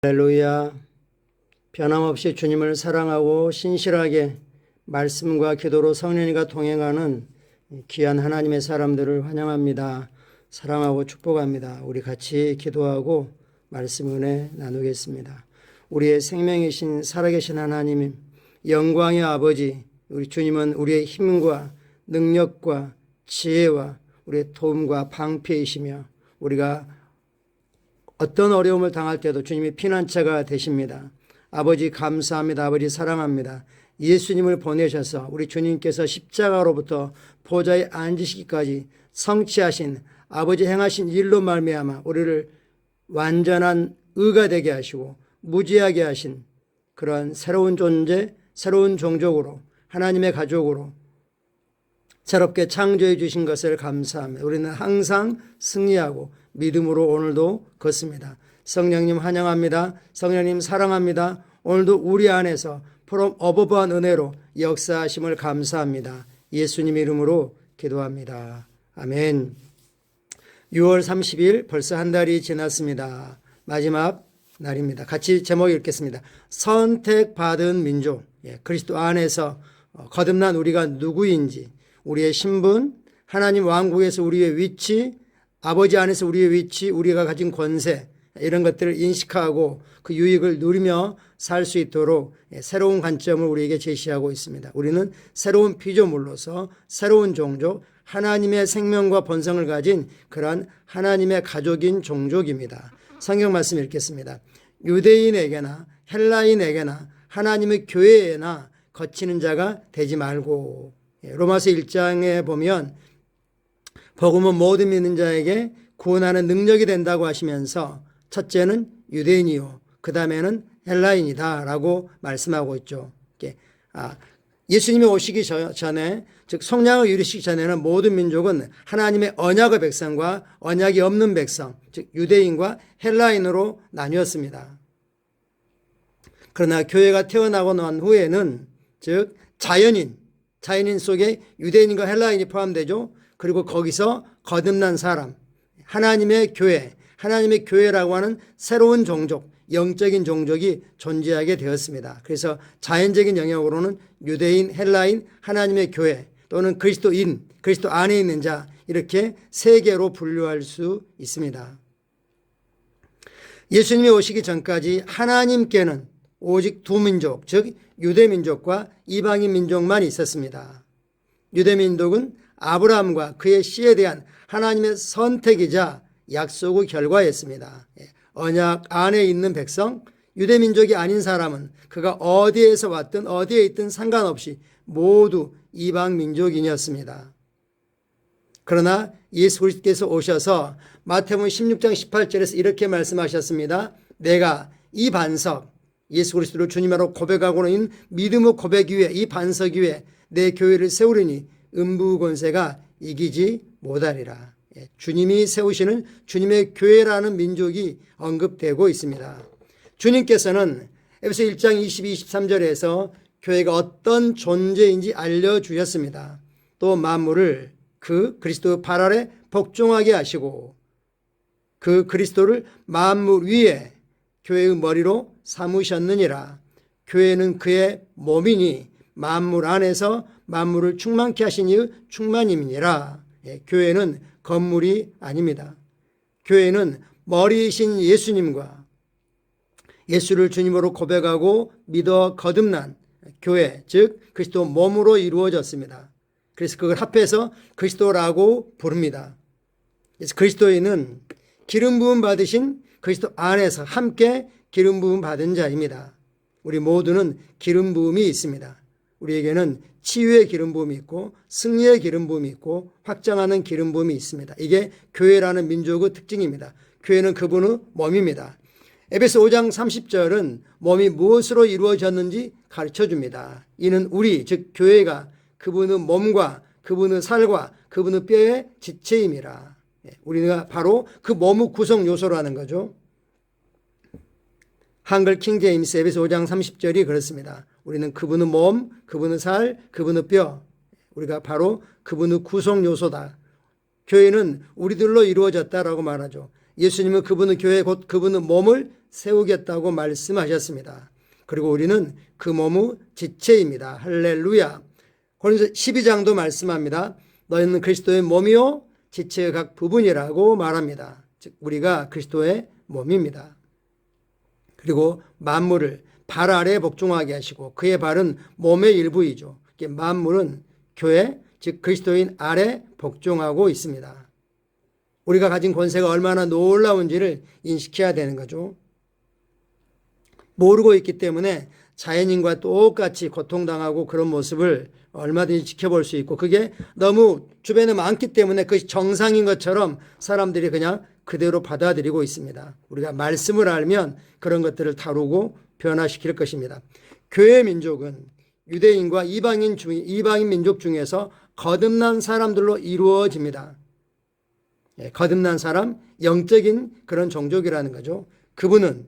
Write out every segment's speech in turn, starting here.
할렐루야. 변함없이 주님을 사랑하고 신실하게 말씀과 기도로 성령님과 동행하는 귀한 하나님의 사람들을 환영합니다. 사랑하고 축복합니다. 우리 같이 기도하고 말씀 은혜 나누겠습니다. 우리의 생명이신 살아계신 하나님, 영광의 아버지, 우리 주님은 우리의 힘과 능력과 지혜와 우리의 도움과 방패이시며 우리가 어떤 어려움을 당할 때도 주님이 피난처가 되십니다. 아버지 감사합니다. 아버지 사랑합니다. 예수님을 보내셔서 우리 주님께서 십자가로부터 보좌에 앉으시기까지 성취하신 아버지 행하신 일로 말미암아 우리를 완전한 의가 되게 하시고 무죄하게 하신 그런 새로운 존재, 새로운 종족으로 하나님의 가족으로 새롭게 창조해 주신 것을 감사합니다. 우리는 항상 승리하고 믿음으로 오늘도 걷습니다. 성령님 환영합니다. 성령님 사랑합니다. 오늘도 우리 안에서 from above한 은혜로 역사하심을 감사합니다. 예수님 이름으로 기도합니다. 아멘. 6월 30일 벌써 한 달이 지났습니다. 마지막 날입니다. 같이 제목 읽겠습니다. 선택받은 민족. 그리스도 안에서 거듭난 우리가 누구인지, 우리의 신분, 하나님 왕국에서 우리의 위치, 아버지 안에서 우리의 위치, 우리가 가진 권세, 이런 것들을 인식하고 그 유익을 누리며 살 수 있도록 새로운 관점을 우리에게 제시하고 있습니다. 우리는 새로운 피조물로서 새로운 종족, 하나님의 생명과 본성을 가진 그러한 하나님의 가족인 종족입니다. 성경 말씀 읽겠습니다. 유대인에게나 헬라인에게나 하나님의 교회에나 거치는 자가 되지 말고, 로마서 1장에 보면 복음은 모든 믿는 자에게 구원하는 능력이 된다고 하시면서 첫째는 유대인이요, 그 다음에는 헬라인이다 라고 말씀하고 있죠. 예수님이 오시기 전에, 즉 성령을 이루시기 전에는 모든 민족은 하나님의 언약의 백성과 언약이 없는 백성, 즉 유대인과 헬라인으로 나뉘었습니다. 그러나 교회가 태어나고 난 후에는 즉 자연인 속에 유대인과 헬라인이 포함되죠. 그리고 거기서 거듭난 사람, 하나님의 교회라고 하는 새로운 종족, 영적인 종족이 존재하게 되었습니다. 그래서 자연적인 영역으로는 유대인, 헬라인, 하나님의 교회 또는 그리스도인, 그리스도 안에 있는 자, 이렇게 세 개로 분류할 수 있습니다. 예수님이 오시기 전까지 하나님께는 오직 두 민족, 즉 유대민족과 이방인 민족만 있었습니다. 유대민족은 아브라함과 그의 씨에 대한 하나님의 선택이자 약속의 결과였습니다. 언약 안에 있는 백성, 유대민족이 아닌 사람은 그가 어디에서 왔든 어디에 있든 상관없이 모두 이방민족인이었습니다. 그러나 예수 그리스도께서 오셔서 마태복음 16장 18절에서 이렇게 말씀하셨습니다. 내가 이 반석, 예수 그리스도를 주님으로 고백하고는 있는 믿음의 고백 위에, 이 반석 위에 내 교회를 세우리니 음부 권세가 이기지 못하리라. 주님이 세우시는 주님의 교회라는 민족이 언급되고 있습니다. 주님께서는 에베소 1장 22, 23절에서 교회가 어떤 존재인지 알려주셨습니다. 또 만물을 그 그리스도 발 아래 복종하게 하시고 그 그리스도를 만물 위에 교회의 머리로 삼으셨느니라. 교회는 그의 몸이니 만물 안에서 만물을 충만케 하신 이의 충만임이니라. 교회는 건물이 아닙니다. 교회는 머리이신 예수님과 예수를 주님으로 고백하고 믿어 거듭난 교회, 즉 그리스도 몸으로 이루어졌습니다. 그래서 그걸 합해서 그리스도라고 부릅니다. 그래서 그리스도인은 기름 부음 받으신 그리스도 안에서 함께 기름 부음 받은 자입니다. 우리 모두는 기름 부음이 있습니다. 우리에게는 치유의 기름 부음이 있고 승리의 기름 부음이 있고 확장하는 기름 부음이 있습니다. 이게 교회라는 민족의 특징입니다. 교회는 그분의 몸입니다. 에베소 5장 30절은 몸이 무엇으로 이루어졌는지 가르쳐 줍니다. 이는 우리, 즉 교회가 그분의 몸과 그분의 살과 그분의 뼈의 지체임이라. 우리가 바로 그 몸의 구성 요소라는 거죠. 한글 킹제임스 에베소 5장 30절이 그렇습니다. 우리는 그분의 몸, 그분의 살, 그분의 뼈, 우리가 바로 그분의 구성 요소다. 교회는 우리들로 이루어졌다라고 말하죠. 예수님은 그분의 교회 곧 그분의 몸을 세우겠다고 말씀하셨습니다. 그리고 우리는 그 몸의 지체입니다. 할렐루야. 고린도서 12장도 말씀합니다. 너희는 그리스도의 몸이요 지체의 각 부분이라고 말합니다. 즉 우리가 그리스도의 몸입니다. 그리고 만물을 발 아래에 복종하게 하시고 그의 발은 몸의 일부이죠. 만물은 교회 즉 그리스도인 아래 복종하고 있습니다. 우리가 가진 권세가 얼마나 놀라운지를 인식해야 되는 거죠. 모르고 있기 때문에 자연인과 똑같이 고통당하고 그런 모습을 얼마든지 지켜볼 수 있고 그게 너무 주변에 많기 때문에 그것이 정상인 것처럼 사람들이 그냥 그대로 받아들이고 있습니다. 우리가 말씀을 알면 그런 것들을 다루고 변화시킬 것입니다. 교회 민족은 유대인과 이방인 민족 중에서 거듭난 사람들로 이루어집니다. 거듭난 사람, 영적인 그런 종족이라는 거죠. 그분은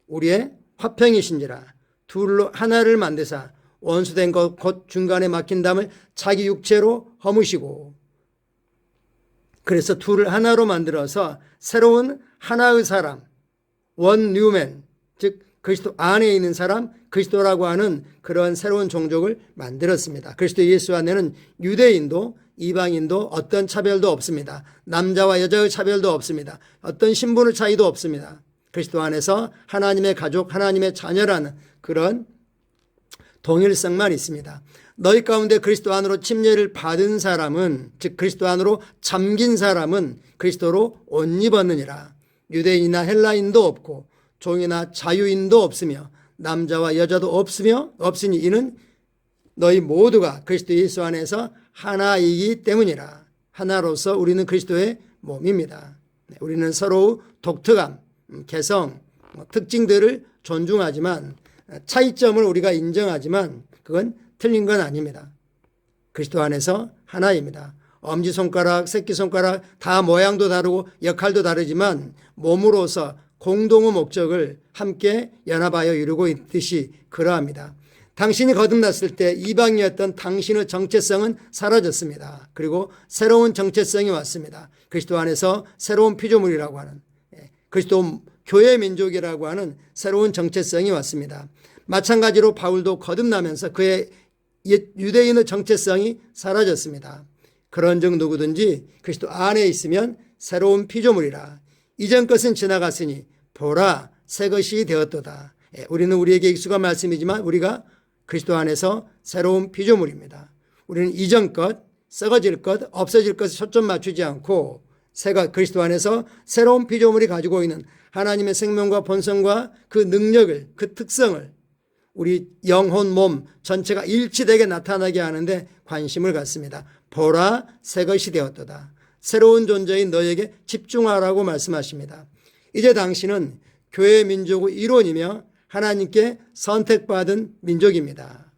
우리의 화평이신지라 둘로 하나를 만드사 원수된 것 곧 중간에 막힌 담을 자기 육체로 허무시고 그래서 둘을 하나로 만들어서 새로운 하나의 사람 원 뉴맨 즉 그리스도 안에 있는 사람 그리스도라고 하는 그런 새로운 종족을 만들었습니다. 그리스도 예수 안에는 유대인도 이방인도 어떤 차별도 없습니다. 남자와 여자의 차별도 없습니다. 어떤 신분의 차이도 없습니다. 그리스도 안에서 하나님의 가족, 하나님의 자녀라는 그런 동일성만 있습니다. 너희 가운데 그리스도 안으로 침례를 받은 사람은 즉 그리스도 안으로 잠긴 사람은 그리스도로 옷 입었느니라. 유대인이나 헬라인도 없고 종이나 자유인도 없으며 남자와 여자도 없으니 이는 너희 모두가 그리스도 예수 안에서 하나이기 때문이라. 하나로서 우리는 그리스도의 몸입니다. 우리는 서로 독특함, 개성, 특징들을 존중하지만 차이점을 우리가 인정하지만 그건 틀린 건 아닙니다. 그리스도 안에서 하나입니다. 엄지손가락, 새끼손가락 다 모양도 다르고 역할도 다르지만 몸으로서 공동의 목적을 함께 연합하여 이루고 있듯이 그러합니다. 당신이 거듭났을 때 이방이었던 당신의 정체성은 사라졌습니다. 그리고 새로운 정체성이 왔습니다. 그리스도 안에서 새로운 피조물이라고 하는 그리스도 교회 민족이라고 하는 새로운 정체성이 왔습니다. 마찬가지로 바울도 거듭나면서 그의 유대인의 정체성이 사라졌습니다. 그런즉 누구든지 그리스도 안에 있으면 새로운 피조물이라. 이전 것은 지나갔으니 보라 새 것이 되었도다. 우리는 우리에게 익숙한 말씀이지만 우리가 그리스도 안에서 새로운 피조물입니다. 우리는 이전 것, 썩어질 것, 없어질 것에 초점 맞추지 않고 새가 그리스도 안에서 새로운 피조물이 가지고 있는 하나님의 생명과 본성과 그 능력을, 그 특성을 우리 영혼, 몸 전체가 일치되게 나타나게 하는데 관심을 갖습니다. 보라 새 것이 되었도다. 새로운 존재인 너에게 집중하라고 말씀하십니다. 이제 당신은 교회 민족의 일원이며 하나님께 선택받은 민족입니다.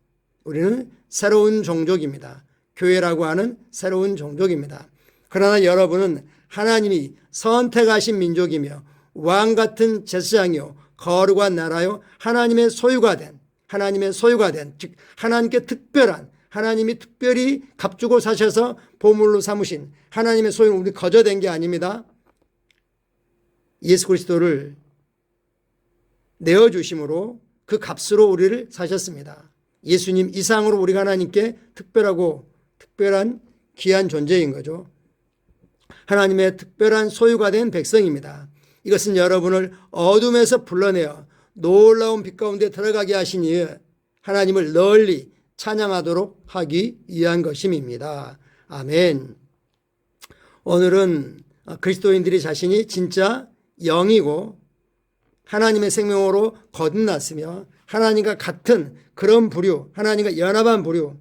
우리는 새로운 종족입니다. 교회라고 하는 새로운 종족입니다. 그러나 여러분은 하나님이 선택하신 민족이며 왕 같은 제사장이요 거룩한 나라요 하나님의 소유가 된 즉 하나님께 특별한 하나님이 특별히 값주고 사셔서 보물로 삼으신 하나님의 소유는 우리 거저된 게 아닙니다. 예수 그리스도를 내어주심으로 그 값으로 우리를 사셨습니다. 예수님 이상으로 우리가 하나님께 특별한 귀한 존재인 거죠. 하나님의 특별한 소유가 된 백성입니다. 이것은 여러분을 어둠에서 불러내어 놀라운 빛 가운데 들어가게 하시니 하나님을 널리 찬양하도록 하기 위한 것임입니다. 아멘. 오늘은 그리스도인들이 자신이 진짜 영이고 하나님의 생명으로 거듭났으며 하나님과 같은 그런 부류, 하나님과 연합한 부류,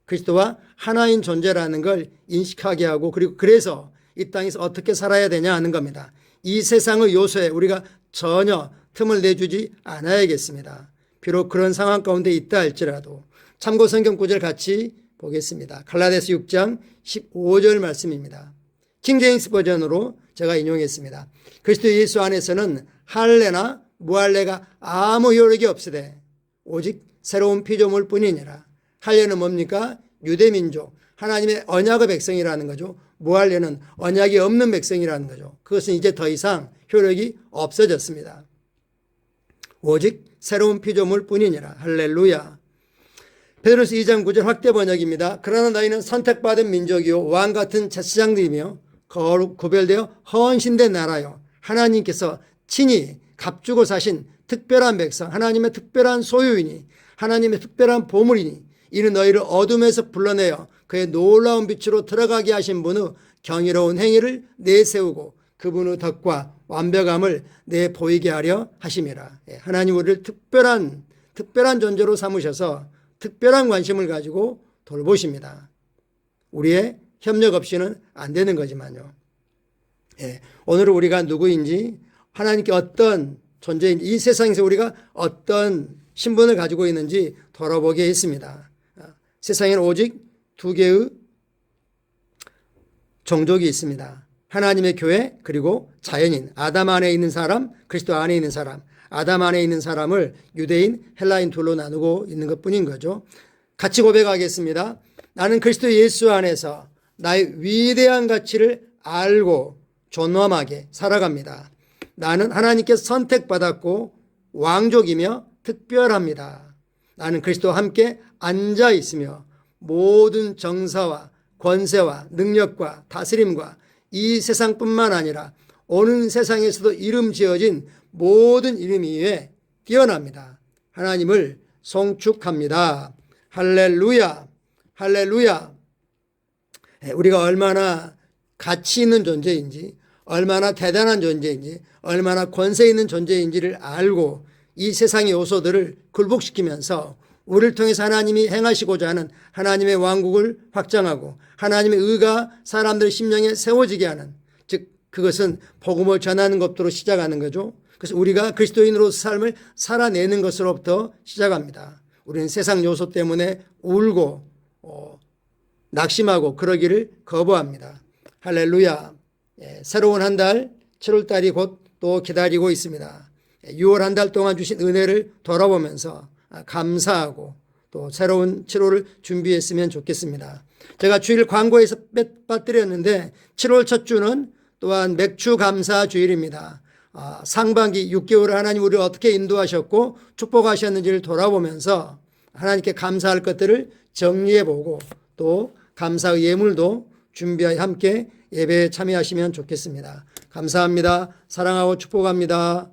그리스도와 하나인 존재라는 걸 인식하게 하고 그리고 그래서 이 땅에서 어떻게 살아야 되냐 하는 겁니다. 이 세상의 요소에 우리가 전혀 틈을 내주지 않아야겠습니다. 비록 그런 상황 가운데 있다 할지라도 참고 성경 구절 같이 보겠습니다. 갈라디아서 6장 15절 말씀입니다. 킹제임스 버전으로 제가 인용했습니다. 그리스도 예수 안에서는 할례나 무할례가 아무 효력이 없으되 오직 새로운 피조물 뿐이니라. 할례는 뭡니까? 유대민족 하나님의 언약의 백성이라는 거죠. 무할례는 언약이 없는 백성이라는 거죠. 그것은 이제 더 이상 효력이 없어졌습니다. 오직 새로운 피조물 뿐이니라. 할렐루야. 베드로서 2장 9절 확대 번역입니다. 그러나 너희는 선택받은 민족이요 왕 같은 제사장들이며 구별되어 헌신된 나라요 하나님께서 친히 값주고 사신 특별한 백성, 하나님의 특별한 소유이니 하나님의 특별한 보물이니 이는 너희를 어둠에서 불러내어 그의 놀라운 빛으로 들어가게 하신 분의 경이로운 행위를 내세우고 그분의 덕과 완벽함을 내보이게 하려 하심이라. 하나님 우리를 특별한 존재로 삼으셔서 특별한 관심을 가지고 돌보십니다. 우리의 협력 없이는 안 되는 거지만요. 오늘은 우리가 누구인지, 하나님께 어떤 존재인지, 이 세상에서 우리가 어떤 신분을 가지고 있는지 돌아보게 했습니다. 세상에는 오직 두 개의 종족이 있습니다. 하나님의 교회 그리고 자연인, 아담 안에 있는 사람, 그리스도 안에 있는 사람. 아담 안에 있는 사람을 유대인, 헬라인 둘로 나누고 있는 것뿐인 거죠. 같이 고백하겠습니다. 나는 그리스도 예수 안에서 나의 위대한 가치를 알고 존엄하게 살아갑니다. 나는 하나님께 선택받았고 왕족이며 특별합니다. 나는 그리스도와 함께 앉아 있으며 모든 정사와 권세와 능력과 다스림과 이 세상뿐만 아니라 오는 세상에서도 이름 지어진 모든 이름 위에 뛰어납니다. 하나님을 송축합니다. 할렐루야. 할렐루야. 우리가 얼마나 가치 있는 존재인지, 얼마나 대단한 존재인지, 얼마나 권세 있는 존재인지를 알고 이 세상의 요소들을 굴복시키면서 우리를 통해서 하나님이 행하시고자 하는 하나님의 왕국을 확장하고 하나님의 의가 사람들의 심령에 세워지게 하는, 즉 그것은 복음을 전하는 것부터 시작하는 거죠. 그래서 우리가 그리스도인으로서 삶을 살아내는 것으로부터 시작합니다. 우리는 세상 요소 때문에 울고 낙심하고 그러기를 거부합니다. 할렐루야. 새로운 한 달 7월달이 곧 또 기다리고 있습니다. 6월 한 달 동안 주신 은혜를 돌아보면서 감사하고 또 새로운 7월을 준비했으면 좋겠습니다. 제가 주일 광고에서 빠뜨렸는데 7월 첫 주는 또한 맥주 감사 주일입니다. 상반기 6개월 하나님 우리를 어떻게 인도하셨고 축복하셨는지를 돌아보면서 하나님께 감사할 것들을 정리해보고 또 감사의 예물도 준비하여 함께 예배에 참여하시면 좋겠습니다. 감사합니다. 사랑하고 축복합니다.